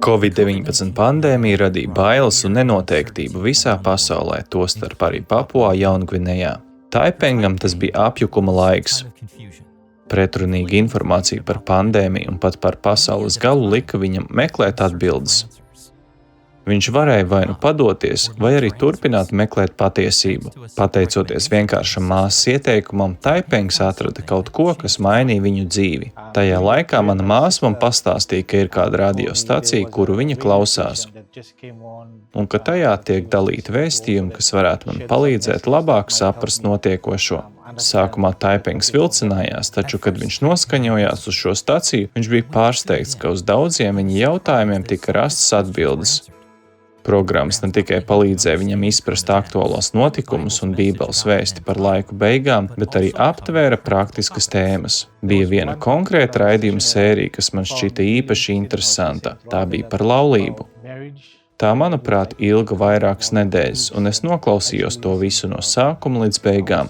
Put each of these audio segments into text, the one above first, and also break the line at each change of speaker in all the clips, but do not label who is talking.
Covid-19 pandēmija radīja bailes un nenoteiktību visā pasaulē, tostarp arī Papua Jaungvinejā. Taipengam tas bija apjukuma laiks. Pretrunīga informācija par pandēmiju un pat par pasaules galu lika viņam meklēt atbildes. Viņš varēja vai nu padoties, vai arī turpināt meklēt patiesību. Pateicoties vienkāršam māsas ieteikumam, Taipengs atrada kaut ko, kas mainīja viņu dzīvi. Tajā laikā mana māsa man pastāstīja, ka ir kāda radiostacija, kuru viņa klausās, un ka tajā tiek dalīti vēstījumi, kas varētu man palīdzēt labāk saprast notiekošo. Sākumā Taipengs vilcinājās, taču, kad viņš noskaņojās uz šo staciju, viņš bija pārsteigts, ka uz daudziem viņa jautājumiem tika rastas atbildes. Programmas ne tikai palīdzēja viņam izprast aktuālos notikumus un Bībeles vēsti par laiku beigām, bet arī aptvēra praktiskas tēmas. Bija viena konkrēta raidījuma sērija, kas man šķita īpaši interesanta. Tā bija par laulību. Tā, manuprāt, ilga vairākas nedēļas, un es noklausījos to visu no sākuma līdz beigām.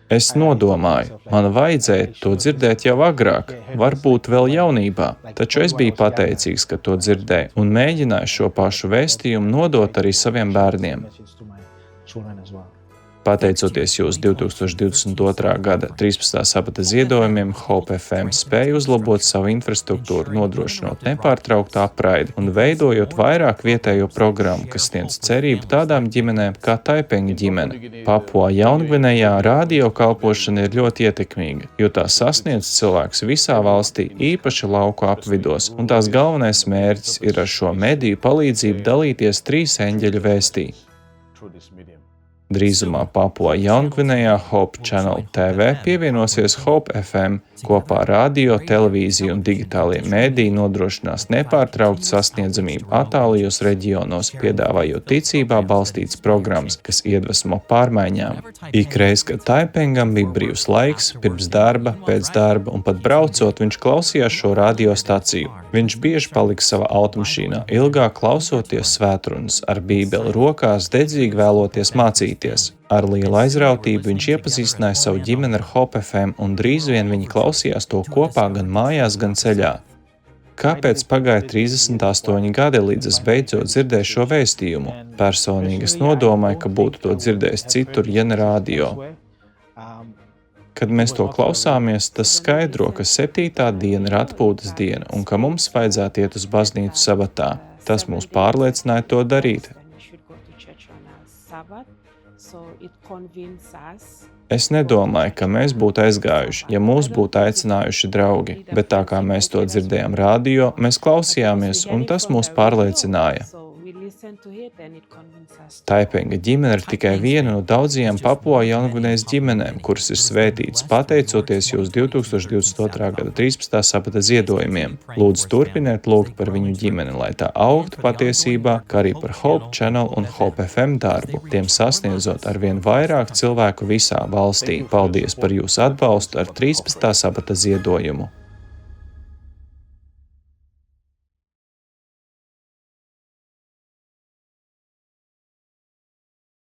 Es nodomāju, man vajadzēja to dzirdēt jau agrāk, varbūt vēl jaunībā, taču es biju pateicīgs, ka to dzirdēju, un mēģināju šo pašu vēstījumu nodot arī saviem bērniem. Pateicoties jūsu 2022. gada 13. sabata ziedojumiem, Hope FM spēja uzlabot savu infrastruktūru, nodrošinot nepārtrauktu apraidi un veidojot vairāk vietējo programmu, kas sniedz cerību tādām ģimenēm kā Taipenga ģimene. Papua Jaungvinejā radio kalpošana ir ļoti ietekmīga, jo tā sasniedz cilvēkus visā valstī, īpaši lauku apvidos, un tās galvenais mērķis ir ar šo mediju palīdzību dalīties 3 eņģeļu vēstī. Drīzumā Papua Jaungvinejā Hope Channel TV pievienosies Hope FM, kopā ar radio, televīziju un digitālie mēdīji nodrošinās nepārtrauktu sasniedzamību attālajos reģionos, piedāvājot ticībā balstītas programmas, kas iedvesmo pārmaiņām. Ikreiz, kad Taipengam bija brīvs laiks, pirms darba, pēc darba un pat braucot, viņš klausījās šo radiostaciju. Viņš bieži palika savā automašīnā, ilgāk klausoties svētrunas, ar Bībeli rokās, dedzīgi vēloties mācīties. Ar lielu aizrautību viņš iepazīstināja savu ģimeni ar Hope FM, un drīz vien viņi klausījās to kopā gan mājās, gan ceļā. Kāpēc pagāja 38 gadi, līdz es beidzot dzirdēju šo vēstījumu? Personīgi es nodomāju, ka būtu to dzirdējis citur, ja ne radio. Kad mēs to klausāmies, tas skaidro, ka 7. diena ir atpūtas diena un ka mums vajadzētu iet uz baznīcu sabatā. Tas mūs pārliecināja to darīt. Es nedomāju, ka mēs būtu aizgājuši, ja mūs būtu aicinājuši draugi, bet tā kā mēs to dzirdējām radio, mēs klausījāmies un tas mūs pārliecināja. Taipenga ģimene ir tikai viena no daudzajām Papua Jaungvinejas ģimenēm, kuras ir svētītas pateicoties jūsu 2022. gada 13. sabata ziedojumiem. Lūdzu, turpiniet lūgt par viņu ģimeni, lai tā augtu patiesībā, kā arī par Hope Channel un Hope FM darbu, tiem sasniedzot arvien vairāk cilvēku visā valstī. Paldies par jūsu atbalstu ar 13. sabata ziedojumu.